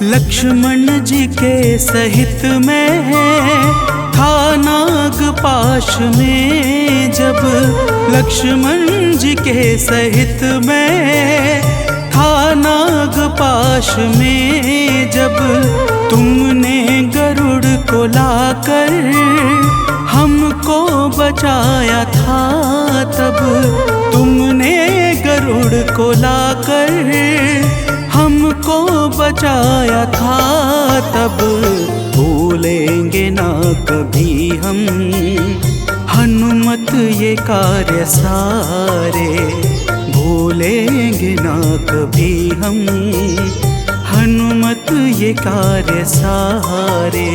लक्ष्मण जी के सहित में था नागपाश में, जब लक्ष्मण जी के सहित में था नागपाश में, जब तुमने गरुड़ को लाकर हमको बचाया था, तब तुमने गरुड़ को लाकर हमको बचाया था, तब भूलेंगे ना कभी हम हनुमत ये कार्य सारे, भूलेंगे ना कभी हम हनुमत ये कार्य सारे।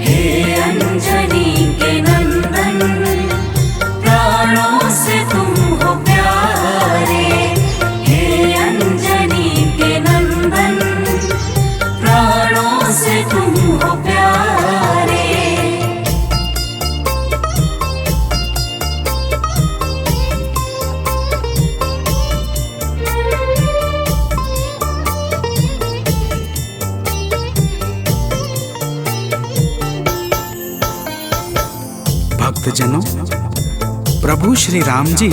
हे अंजनी के नंदन, प्राणों से तुम हो प्यारे। हे अंजनी के नंदन, प्राणों से तुम हो प्यारे। भक्तजनों, प्रभु श्री राम जी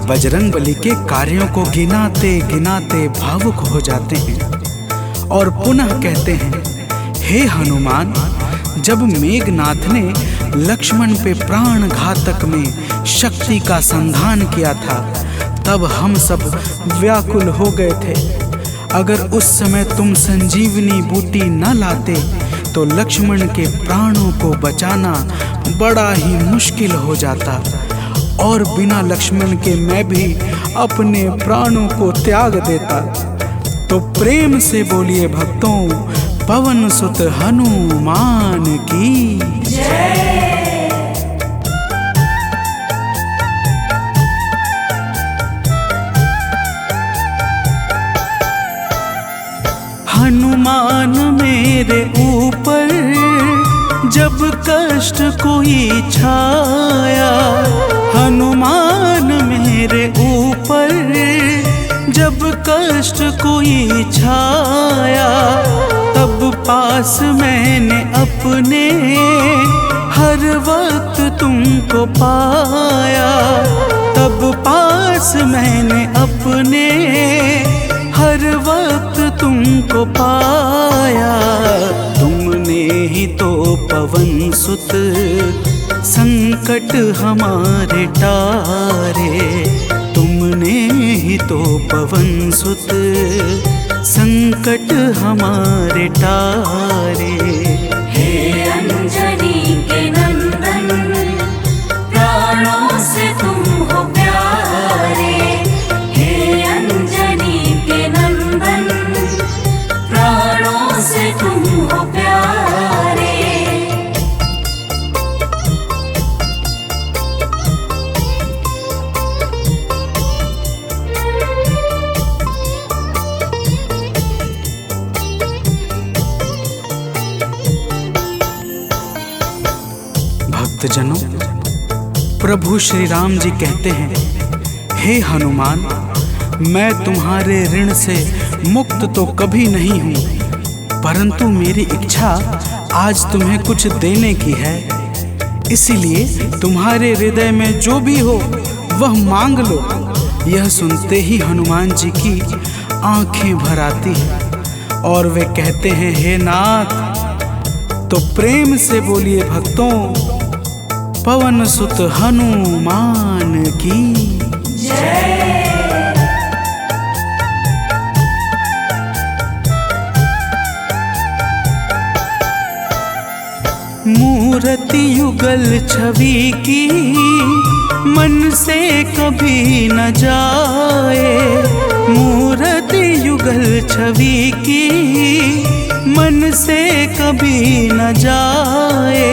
बजरंगबली के कार्यों को गिनाते गिनाते भावुक हो जाते हैं और पुनः कहते हैं, हे हनुमान, जब मेघनाथ ने लक्ष्मण पे प्राण घातक में शक्ति का संधान किया था, तब हम सब व्याकुल हो गए थे। अगर उस समय तुम संजीवनी बूटी न लाते तो लक्ष्मण के प्राणों को बचाना बड़ा ही मुश्किल हो जाता, और बिना लक्ष्मण के मैं भी अपने प्राणों को त्याग देता। तो प्रेम से बोलिए भक्तों, पवन सुत हनुमान की जय। हनुमान मेरे ऊपर जब कष्ट कोई छाया, हनुमान मेरे ऊपर जब कष्ट कोई छाया, तब पास मैंने अपने हर वक्त तुमको पाया, तब पास मैंने अपने हर वक्त तुमको पाया। तुमने ही तो पवन सुत संकट हमारे टारे, तुमने ही तो पवन सुत संकट हमारे टारे। हे अंजनी के नंदन, प्राणों से तुम हो प्यारे। हे अंजनी के नंदन, प्राणों से तुम हो प्यारे। भक्तजनों, प्रभु श्री राम जी कहते हैं, हे हनुमान, मैं तुम्हारे ऋण से मुक्त तो कभी नहीं हूँ, परंतु मेरी इच्छा आज तुम्हें कुछ देने की है। इसीलिए तुम्हारे हृदय में जो भी हो वह मांग लो। यह सुनते ही हनुमान जी की आंखें भर आती हैं और वे कहते हैं, हे नाथ। तो प्रेम से बोलिए भक्तों, पवन सुत हनुमान की जय। मूर्ति युगल छवि की मन से कभी न जाए। मूर्ति युगल छवि की मन से कभी न जाए।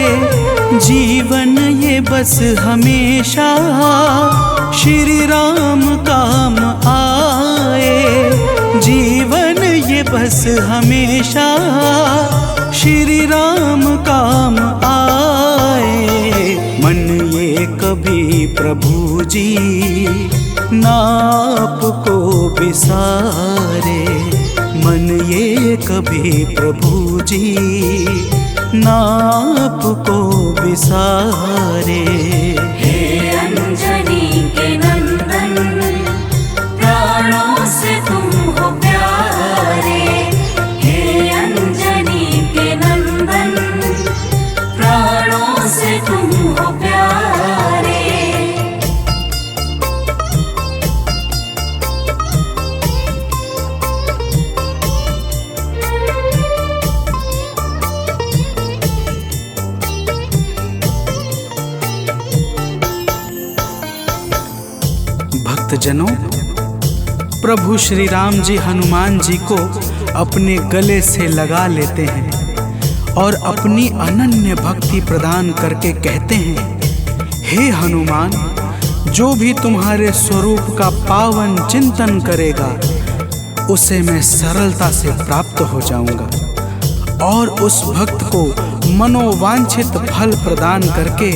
जीवन ये बस हमेशा श्री राम काम आए। जीवन ये बस हमेशा श्री राम काम आए। मन ये कभी प्रभु जी नाप को बिसारे। मन ये कभी प्रभु जी नाप को बिसारे। हे अंजनी के नंदन, प्राणों से तुम हो प्यारे। हे अंजनी के नंदन, प्राणों से तुम हो प्यारे। भक्तजनों, प्रभु श्री राम जी हनुमान जी को अपने गले से लगा लेते हैं और अपनी अनन्य भक्ति प्रदान करके कहते हैं, हे हनुमान, जो भी तुम्हारे स्वरूप का पावन चिंतन करेगा उसे मैं सरलता से प्राप्त हो जाऊंगा और उस भक्त को मनोवांछित फल प्रदान करके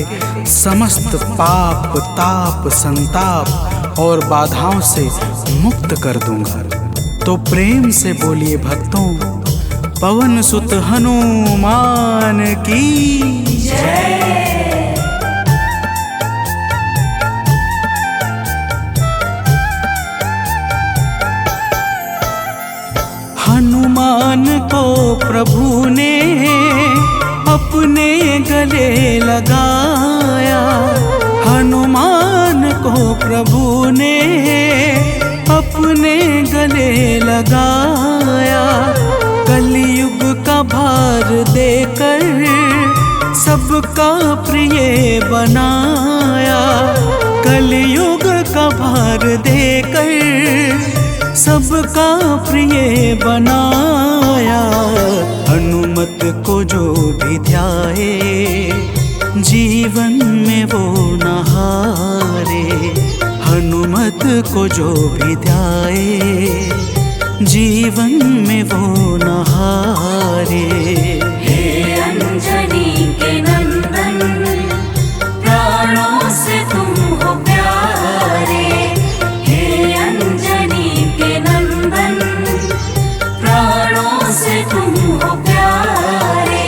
समस्त पाप, ताप, संताप और बाधाओं से मुक्त कर दूंगा। तो प्रेम से बोलिए भक्तों, पवन सुत हनुमान की जय। हनुमान को प्रभु ने अपने गले लगाया। हनुमान को प्रभु ने अपने गले लगाया। कलयुग का भार देकर सबका प्रिय बनाया। कलयुग का भार देकर सबका प्रिय बनाया। हनुमत को जो भी ध्याए जीवन में वो न हारे। हनुमत को जो भी ध्याए जीवन में वो न हारे। हे अंजनी के नंदन, प्राणों से तुम हो प्यारे। हे अंजनी के नंदन, प्राणों से तुम हो प्यारे।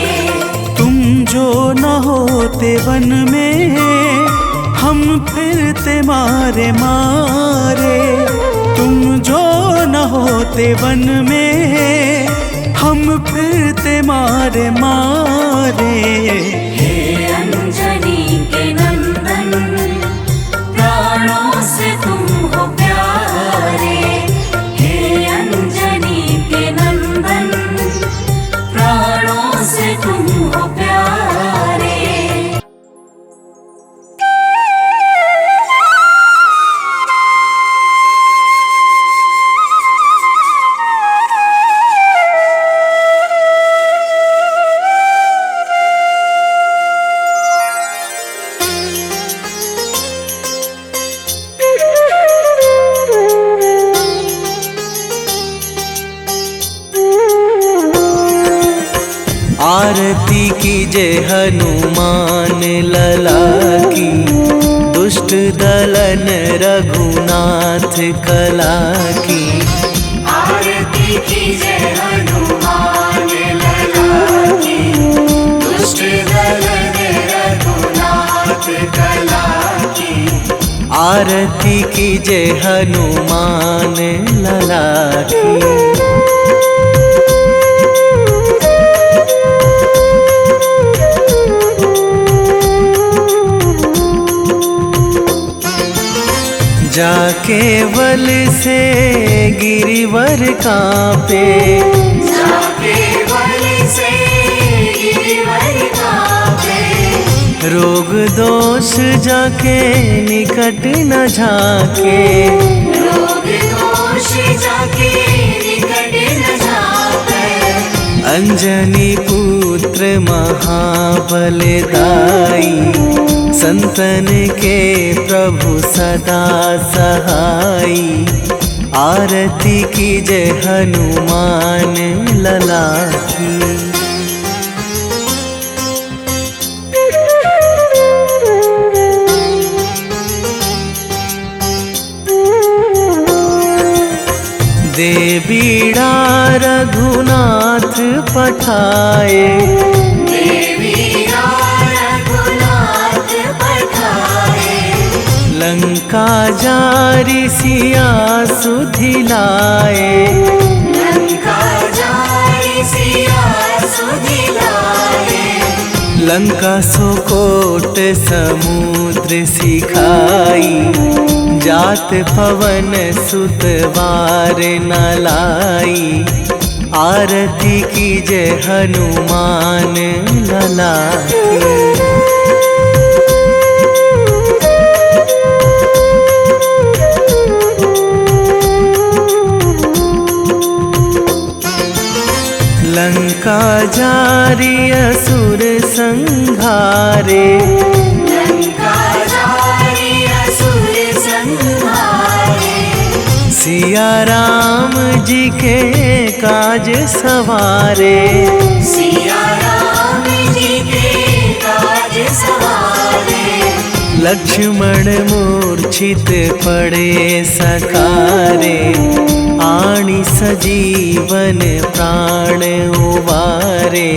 तुम जो न होते वन में हम फिरते मारे मारे। तुम जो न होते वन में हम फिरते मारे मारे। हे अंजनी के नंदन, प्राणों से तुम हो प्यारे। हे अंजनी के नंदन, प्राणों से तुम हो प्यारे। आरती कीजय हनुमान लला की, दुष्ट दलन रघुनाथ कला की। आरती कीजय हनुमान लला की, दुष्ट दलन रघुनाथ कला की। आरती कीजय हनुमान लला की। जाके बल से गिरिवर कांपे। जाके बल से गिरिवर कांपे। दोष जाके निकट न झाके, रोग दोष जाके निकट न जावे। अंजनी पुत्र महाबलदाई, संतन के प्रभु सदा सहाई। आरती कीजय हनुमान लला की। दे बीड़ा रघुनाथ पठाए, देवीरा रघुनाथ पठाए। लंका जारी सिया सुधिलाए। लंका जारी सिया सुधिलाए। लंका सोकोट समुद्र सिखाई, जात पवन सुत वार न लाई। आरती कीजय हनुमान लला की। लंका जारी असुर संहारे, लंका जारी असुर संहारे। सिया राम जी के काज सवारे। सिया राम जी के काज सवारे। लक्ष्मण मूर्छित पड़े सकारे, आणी सजीवन प्राण उबारे।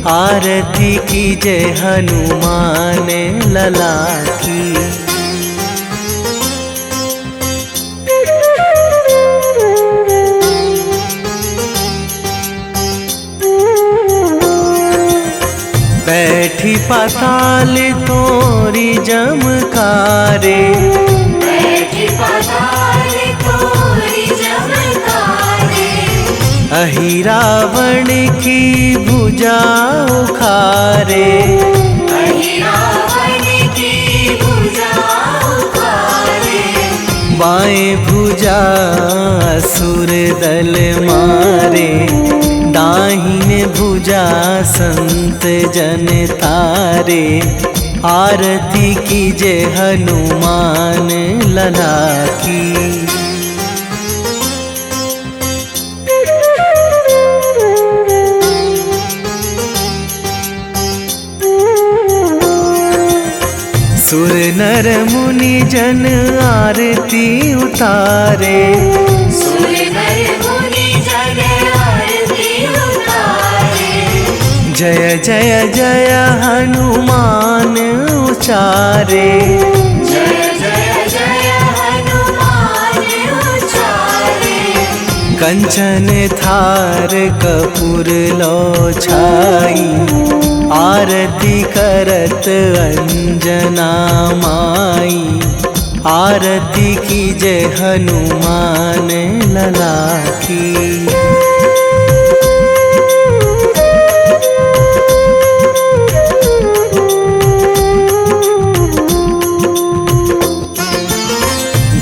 आरती कीजय हनुमान लला की। बैठी पाताल तोरी जमकारे, बैठी पाताल तोरी जमकारे। अहि रावण की भुजा उखारे। अहि रावण की भुजा उखारे। बाएं भुजा असुर दल मारे, दाहिने भुजा संत जन तारे। आरती कीजय हनुमान लला की। सुर नर मुनि जन आरती उतारे, सुर नर मुनि जन आरती उतारे। जय जय जय हनुमान उचारे। जय जय जय हनुमान उचारे। कंचन थार कपूर लो छाई, आरती करत अंजना माई। आरती कीजय हनुमान लला की।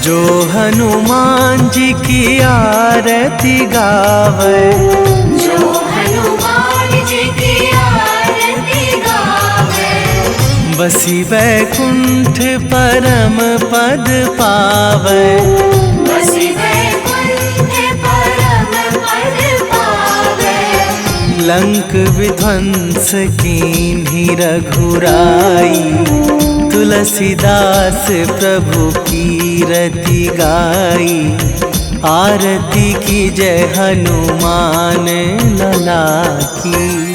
जो हनुमान जी की आरती गावे, जो हनुमान जी की आरती गावे। बसी वैकुंठ परम पद पावे। बसी वैकुंठ परम पद पावे। लंक विध्वंस कीन्ही रघुराई, तुलसीदास प्रभु कीरति गाई। आरती कीजय हनुमान लला की।